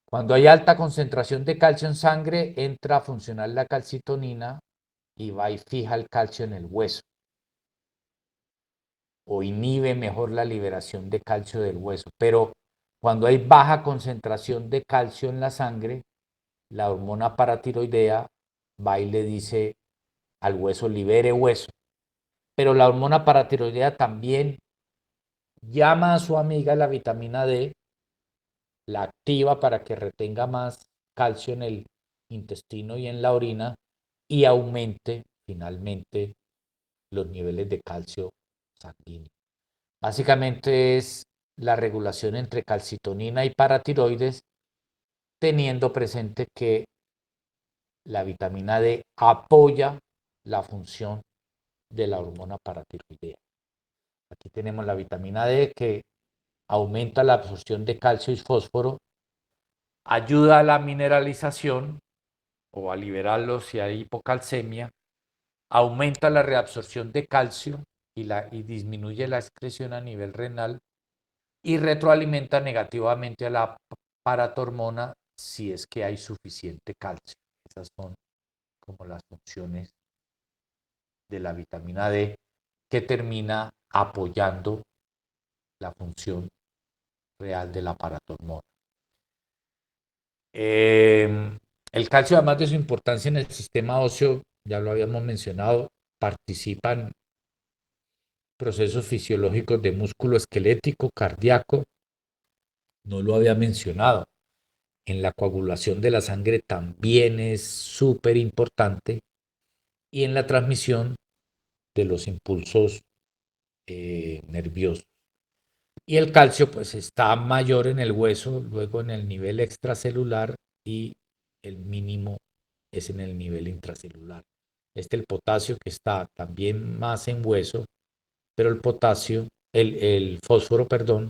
[SPEAKER 1] Cuando hay alta concentración de calcio en sangre, entra a funcionar la calcitonina y va y fija el calcio en el hueso o inhibe mejor la liberación de calcio del hueso. Pero cuando hay baja concentración de calcio en la sangre, la hormona paratiroidea va y le dice al hueso, libere hueso. Pero la hormona paratiroidea también llama a su amiga la vitamina D, la activa para que retenga más calcio en el intestino y en la orina y aumente finalmente los niveles de calcio sanguíneo. Básicamente es la regulación entre calcitonina y paratiroides, teniendo presente que la vitamina D apoya la función de la hormona paratiroidea. Aquí tenemos la vitamina D que aumenta la absorción de calcio y fósforo, ayuda a la mineralización o a liberarlo si hay hipocalcemia, aumenta la reabsorción de calcio y disminuye la excreción a nivel renal y retroalimenta negativamente a la paratormona si es que hay suficiente calcio. Esas son como las funciones de la vitamina D que termina apoyando la función real de la paratormona. El calcio, además de su importancia en el sistema óseo, ya lo habíamos mencionado, participa en procesos fisiológicos de músculo esquelético, cardíaco, no lo había mencionado. En la coagulación de la sangre también es súper importante y en la transmisión de los impulsos nerviosos. Y el calcio pues está mayor en el hueso, luego en el nivel extracelular y el mínimo es en el nivel intracelular. El potasio que está también más en hueso, pero el fósforo, perdón,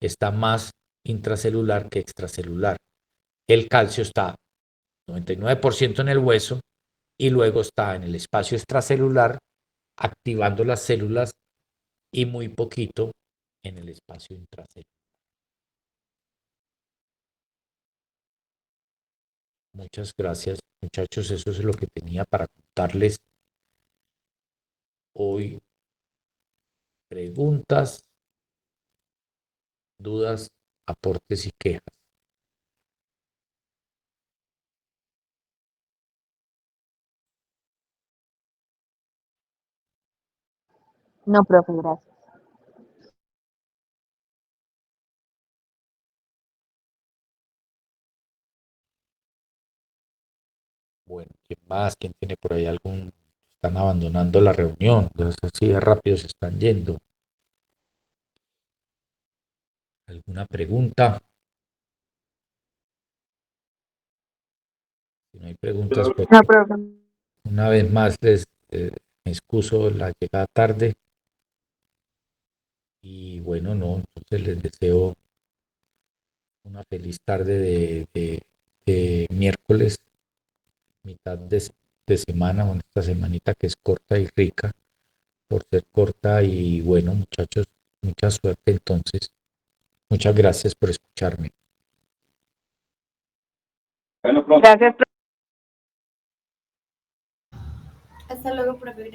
[SPEAKER 1] está más intracelular que extracelular. El calcio está 99% en el hueso y luego está en el espacio extracelular activando las células y muy poquito en el espacio intracelular. Muchas gracias, muchachos. Eso es lo que tenía para contarles hoy. Preguntas, dudas, aportes y quejas.
[SPEAKER 3] No, profe, gracias.
[SPEAKER 1] Bueno, ¿quién más? ¿Quién tiene por ahí algún? Están abandonando la reunión, entonces así de rápido se están yendo. ¿Alguna pregunta? Si no hay preguntas, pues
[SPEAKER 5] No, profe.
[SPEAKER 1] una vez más les me excuso la llegada tarde y bueno, no, entonces les deseo una feliz tarde de miércoles, mitad de semana, o esta semanita que es corta y rica por ser corta y bueno, muchachos, mucha suerte entonces. Muchas gracias por escucharme.
[SPEAKER 5] Gracias, profe.
[SPEAKER 2] Hasta luego, profe.